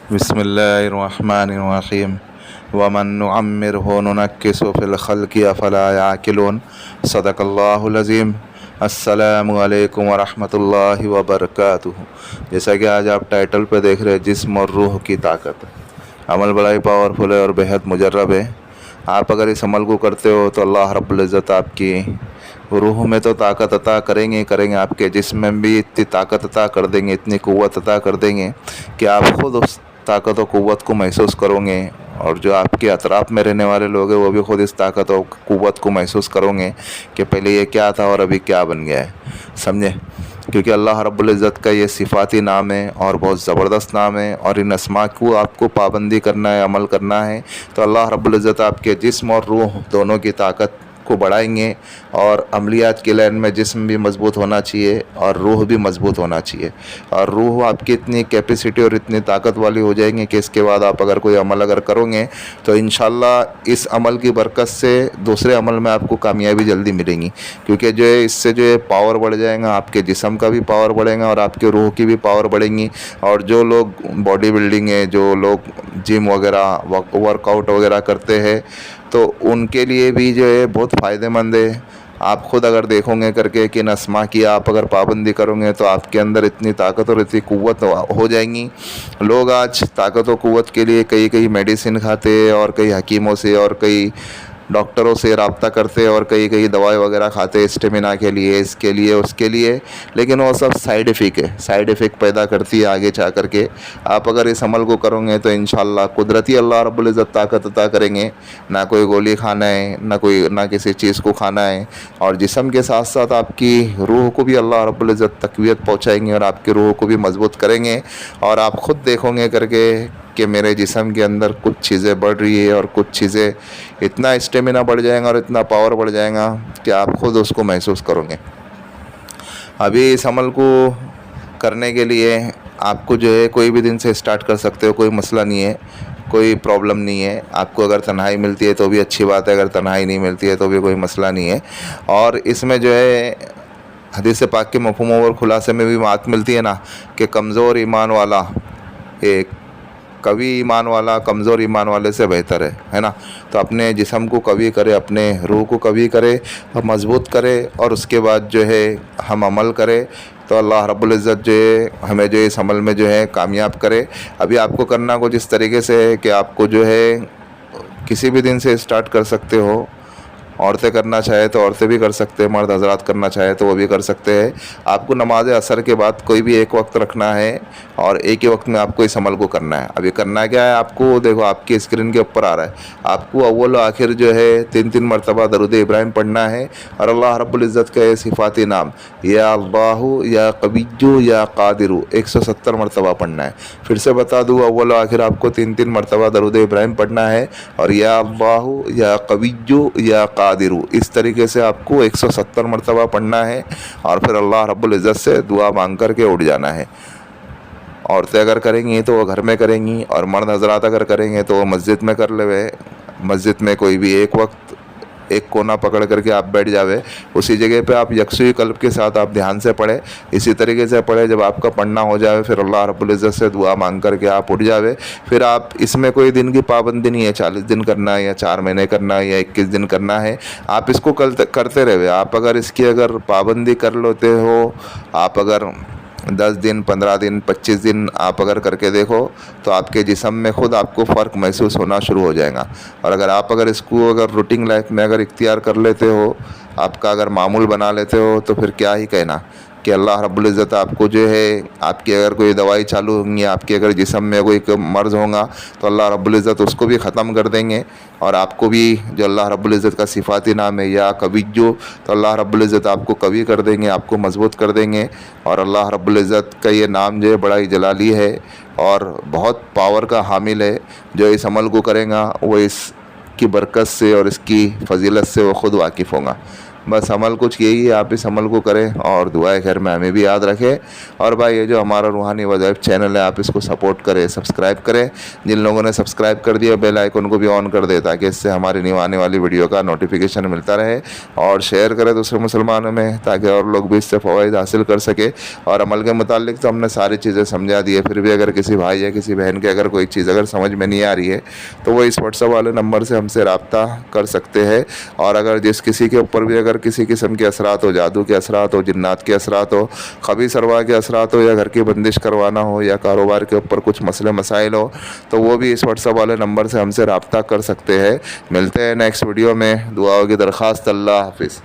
بسم اللہ الرحمن الرحیم ومن نعمرہ ننکسہ فی الخلق افلا یعقلون صدق اللہ العظیم۔ السلام علیکم ورحمۃ اللہ وبرکاتہ۔ جیسا کہ آج آپ ٹائٹل پہ دیکھ رہے ہیں، جسم اور روح کی طاقت۔ عمل بڑا ہی پاورفل ہے اور بہت مجرب ہے۔ آپ اگر اس عمل کو کرتے ہو تو اللہ رب العزت آپ کی روح میں تو طاقت عطا کریں گے، آپ کے جسم میں بھی اتنی طاقت عطا کر دیں گے، اتنی قوت عطا کر دیں گے کہ آپ خود اس طاقت و قوت کو محسوس کرو گے، اور جو آپ کے اطراف میں رہنے والے لوگ ہیں وہ بھی خود اس طاقت و قوت کو محسوس کرو گے کہ پہلے یہ کیا تھا اور ابھی کیا بن گیا ہے، سمجھے؟ کیونکہ اللہ رب العزت کا یہ صفاتی نام ہے اور بہت زبردست نام ہے، اور ان اسماء کو آپ کو پابندی کرنا ہے، عمل کرنا ہے، تو اللہ رب العزت آپ کے جسم اور روح دونوں کی طاقت کو بڑھائیں گے۔ اور عملیات کی لائن میں جسم بھی مضبوط ہونا چاہیے اور روح بھی مضبوط ہونا چاہیے، اور روح آپ کی اتنی کیپیسٹی اور اتنی طاقت والی ہو جائیں گے کہ اس کے بعد آپ اگر کوئی عمل اگر کرو گے تو انشاءاللہ اس عمل کی برکت سے دوسرے عمل میں آپ کو کامیابی جلدی ملے گی، کیونکہ جو ہے اس سے جو ہے پاور بڑھ جائے گا، آپ کے جسم کا بھی پاور بڑھے گا اور آپ کے روح کی بھی پاور بڑھے گی۔ اور جو لوگ باڈی بلڈنگ ہے، جو لوگ جم وغیرہ ورک آؤٹ وغیرہ کرتے ہیں، تو ان کے لیے بھی جو ہے بہت فائدہ مند ہے۔ آپ خود اگر دیکھو گے کر کے کہ ان اسماء کی آپ اگر پابندی کرو گے تو آپ کے اندر اتنی طاقت اور اتنی قوت ہو جائیں گی۔ لوگ آج طاقت و قوت کے لیے کئی میڈیسن کھاتے ہیں، اور کئی حکیموں سے اور کئی ڈاکٹروں سے رابطہ کرتے اور کئی دوائی وغیرہ کھاتے اسٹیمنا کے لیے، اس کے لیے اس کے لیے، لیکن وہ سب سائیڈ افیکٹ پیدا کرتی ہے آگے جا کر کے۔ آپ اگر اس عمل کو کرو گے تو انشاءاللہ قدرتی اللہ رب العزت طاقت عطا کریں گے، نہ کوئی گولی کھانا ہے، نہ کسی چیز کو کھانا ہے، اور جسم کے ساتھ ساتھ آپ کی روح کو بھی اللہ رب العزت تقویت پہنچائیں گے اور آپ کی روح کو بھی مضبوط کریں گے۔ اور آپ خود دیکھو گے کر کے کہ میرے جسم کے اندر کچھ چیزیں بڑھ رہی ہے اور کچھ چیزیں اتنا اسٹیمنا بڑھ جائے گا اور اتنا پاور بڑھ جائے گا کہ آپ خود اس کو محسوس کرو گے۔ ابھی اس عمل کو کرنے کے لیے آپ کو جو ہے کوئی بھی دن سے اسٹارٹ کر سکتے ہو، کوئی مسئلہ نہیں ہے، کوئی پرابلم نہیں ہے۔ آپ کو اگر تنہائی ملتی ہے تو بھی اچھی بات ہے، اگر تنہائی نہیں ملتی ہے تو بھی کوئی مسئلہ نہیں ہے۔ اور اس میں جو ہے حدیث پاک کے مفہوم اور خلاصے میں بھی بات ملتی ہے نا کہ کمزور ایمان والا ایک قوی ایمان والا کمزور ایمان والے سے بہتر ہے نا؟ تو اپنے جسم کو قوی کرے، اپنے روح کو قوی کرے اور مضبوط کرے، اور اس کے بعد جو ہے ہم عمل کرے تو اللہ رب العزت جو ہے ہمیں جو اس عمل میں جو ہے کامیاب کرے۔ ابھی آپ کو کرنا کچھ اس طریقے سے ہے کہ آپ کو جو ہے کسی بھی دن سے اسٹارٹ کر سکتے ہو۔ عورتیں کرنا چاہے تو عورتیں بھی کر سکتے ہیں، مرد حضرات کرنا چاہے تو وہ بھی کر سکتے ہیں۔ آپ کو نماز عصر کے بعد کوئی بھی ایک وقت رکھنا ہے اور ایک ہی وقت میں آپ کو اس عمل کو کرنا ہے۔ ابھی کرنا کیا ہے آپ کو، دیکھو آپ کی اسکرین کے اوپر آ رہا ہے، آپ کو اول و آخر جو ہے 3 مرتبہ درود ابراہیم پڑھنا ہے، اور اللہ رب العزت کا یہ صفاتی نام یا اللہ یا قوی یا قادر 170 مرتبہ پڑھنا ہے۔ پھر سے بتا دوں، اول و آخر آپ کو 3 مرتبہ درود ابراہیم پڑھنا ہے، اور یا اللہ یا قوی یا قادر اس طریقے سے آپ کو 170 مرتبہ پڑھنا ہے، اور پھر اللہ رب العزت سے دعا مانگ کر کے اٹھ جانا ہے۔ عورتیں اگر کریں گی تو وہ گھر میں کریں گی، اور مرد حضرات اگر کریں گے تو وہ مسجد میں کر لے۔ مسجد میں کوئی بھی ایک وقت ایک کونا پکڑ کر کے آپ بیٹھ جاوے، اسی جگہ پہ آپ یکسوئی قلب کے ساتھ آپ دھیان سے پڑھے، اسی طریقے سے پڑھے۔ جب آپ کا پڑھنا ہو جاوے پھر اللہ رب العزت سے دعا مانگ کر کے آپ اٹھ جاوے۔ پھر آپ اس میں کوئی دن کی پابندی نہیں ہے، 40 دن کرنا ہے یا 4 مہینے کرنا ہے یا 21 دن کرنا ہے، آپ اس کو کرتے رہے۔ آپ اگر اس کی اگر پابندی کر لیتے ہو، آپ اگر 10 دن 15 دن 25 دن آپ اگر کر کے دیکھو تو آپ کے جسم میں خود آپ کو فرق محسوس ہونا شروع ہو جائے گا۔ اور اگر اس کو اگر روٹین لائف میں اگر اختیار کر لیتے ہو، آپ کا اگر معمول بنا لیتے ہو، تو پھر کیا ہی کہنا کہ اللہ رب العزت آپ کو جو ہے، آپ کی اگر کوئی دوائی چالو ہوں گی، آپ کے اگر جسم میں کوئی مرض ہوگا تو اللہ رب العزت اس کو بھی ختم کر دیں گے، اور آپ کو بھی جو اللہ رب العزت کا صفاتی نام ہے یا قویّو، تو اللہ رب العزت آپ کو قوی کر دیں گے، آپ کو مضبوط کر دیں گے۔ اور اللہ رب العزت کا یہ نام جو ہے بڑا ہی جلالی ہے اور بہت پاور کا حامل ہے۔ جو اس عمل کو کرے گا وہ اس کی برکت سے اور اس کی فضیلت سے وہ خود واقف ہوگا۔ بس عمل کچھ یہی ہے, آپ اس عمل کو کریں اور دعائے خیر میں ہمیں بھی یاد رکھیں. اور بھائی یہ جو ہمارا روحانی وظائف چینل ہے آپ اس کو سپورٹ کریں, سبسکرائب کریں. جن لوگوں نے سبسکرائب کر دیا بیل آئیکن کو بھی آن کر دے تاکہ اس سے ہماری نیو آنے والی ویڈیو کا نوٹیفیکیشن ملتا رہے. اور شیئر کریں دوسرے مسلمانوں میں تاکہ اور لوگ بھی اس سے فوائد حاصل کر سکے. اور عمل کے متعلق تو ہم نے ساری چیزیں سمجھا دی ہے, پھر بھی اگر کسی بھائی یا کسی بہن کے اگر کوئی چیز اگر سمجھ میں نہیں آ رہی ہے تو وہ اس واٹس ایپ والے نمبر سے ہم سے رابطہ کر سکتے ہیں. اور اگر جس کسی کے اوپر بھی اگر کسی قسم کے اثرات ہو, جادو کے اثرات ہو, جنات کے اثرات ہو, خبیث ارواح کے اثرات ہو, یا گھر کی بندش کروانا ہو, یا کاروبار کے اوپر کچھ مسئلے مسائل ہو, تو وہ بھی اس واٹس ایپ والے نمبر سے ہم سے رابطہ کر سکتے ہیں. ملتے ہیں نیکسٹ ویڈیو میں. دعاؤں کی درخواست. اللہ حافظ.